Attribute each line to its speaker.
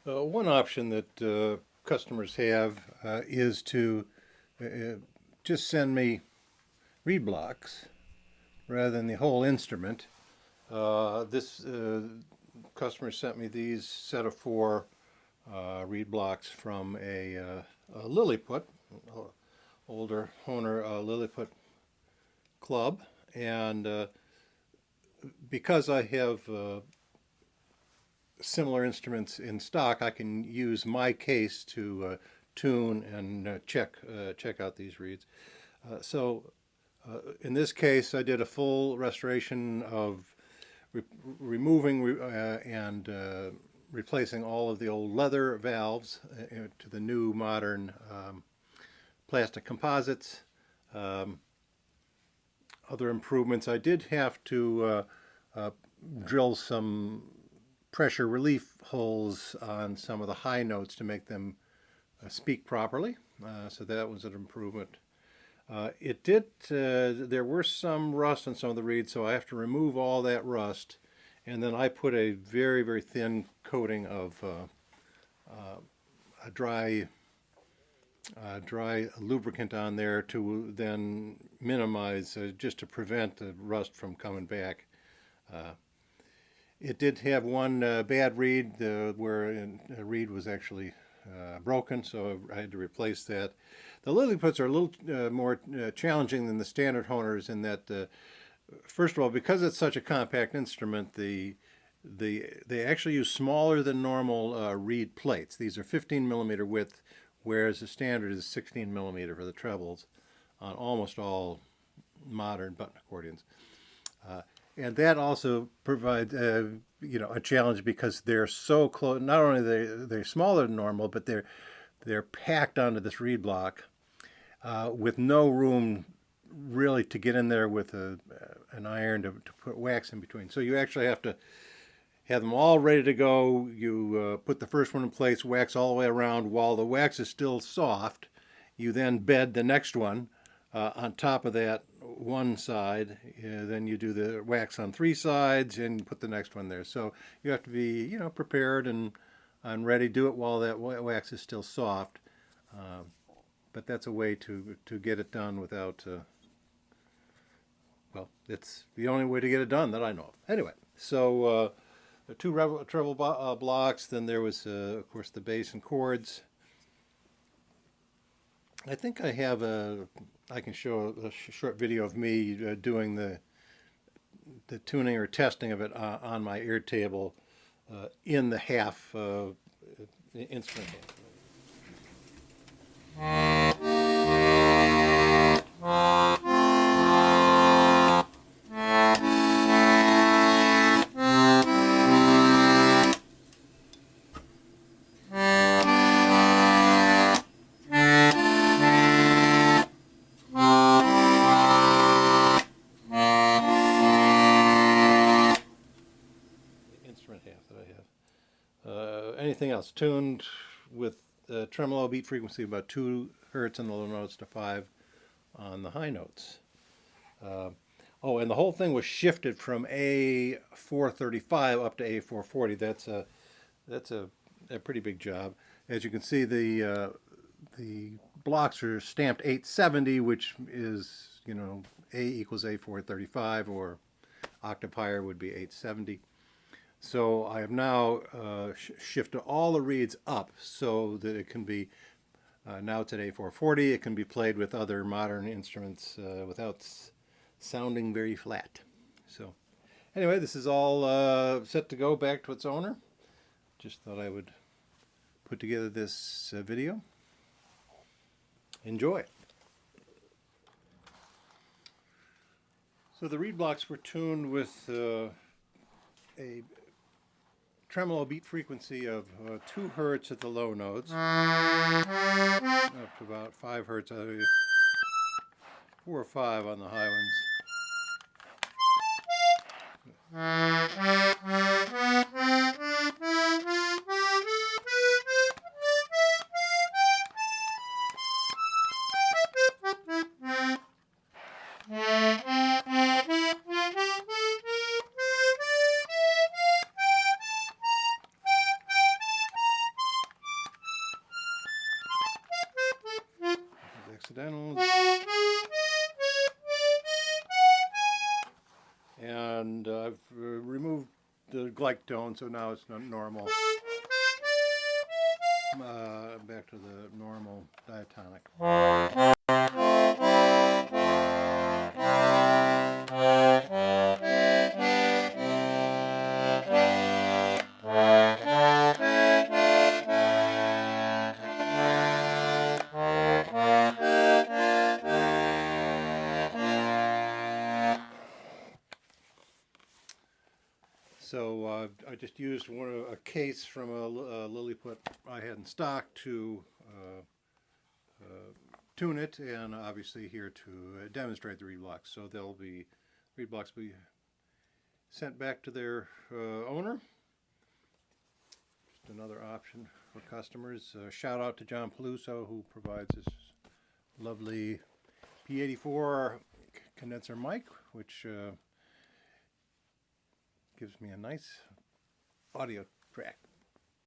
Speaker 1: One option that customers have is to just send me reed blocks rather than the whole instrument. This customer sent me these set of four reed blocks from a Liliput, older Hohner Liliput club, and because I have similar instruments in stock, I can use my case to tune and check out these reeds. In this case, I did a full restoration of removing and replacing all of the old leather valves to the new modern plastic composites. Other improvements, I did have to drill some pressure relief holes on some of the high notes to make them speak properly. So that was an improvement. There were some rust on some of the reeds, so I have to remove all that rust. And then I put a very, very thin coating of a dry lubricant on there to then minimize, just to prevent the rust from coming back. It did have one bad reed where a reed was actually broken, so I had to replace that. The Liliputs are a little more challenging than the standard Honers in that, first of all, because it's such a compact instrument, they actually use smaller than normal reed plates. These are 15 millimeter width, whereas the standard is 16 millimeter for the trebles on almost all modern button accordions. And that also provides, a challenge because they're so close. Not only they're smaller than normal, but they're packed onto this reed block with no room really to get in there with an iron to put wax in between. So you actually have to have them all ready to go. You put the first one in place, wax all the way around. While the wax is still soft, you then bed the next one on top of that one side. Then you do the wax on three sides and put the next one there. So you have to be, prepared and ready. Do it while that wax is still soft. But that's a way to get it done without, it's the only way to get it done that I know of. Anyway, so the two treble blocks, then there was, of course, the bass and chords. I think I can show a short video of me doing the tuning or testing of it on my ear table in the half instrument. Instrument half that I have. Anything else tuned with tremolo beat frequency about 2 hertz on the low notes to 5 on the high notes. And the whole thing was shifted from A435 up to A440. That's a pretty big job. As you can see, the blocks are stamped 870, which is, A equals A435, or octave higher would be 870. So I have now shifted all the reeds up so that it can be, now it's at A440, it can be played with other modern instruments without sounding very flat. So anyway, this is all set to go back to its owner. Just thought I would put together this video. Enjoy. So the reed blocks were tuned with a tremolo beat frequency of 2 hertz at the low notes, up to about 5 hertz, 4 or 5 on the high ones. accidentals. And I've removed the glyc tone, so now it's not normal. Back to the normal diatonic. So I just used a case from a Liliput I had in stock to tune it, and obviously here to demonstrate the reed blocks. So reed blocks will be sent back to their owner. Just another option for customers. Shout out to John Peluso, who provides this lovely P84 condenser mic, which gives me a nice audio track.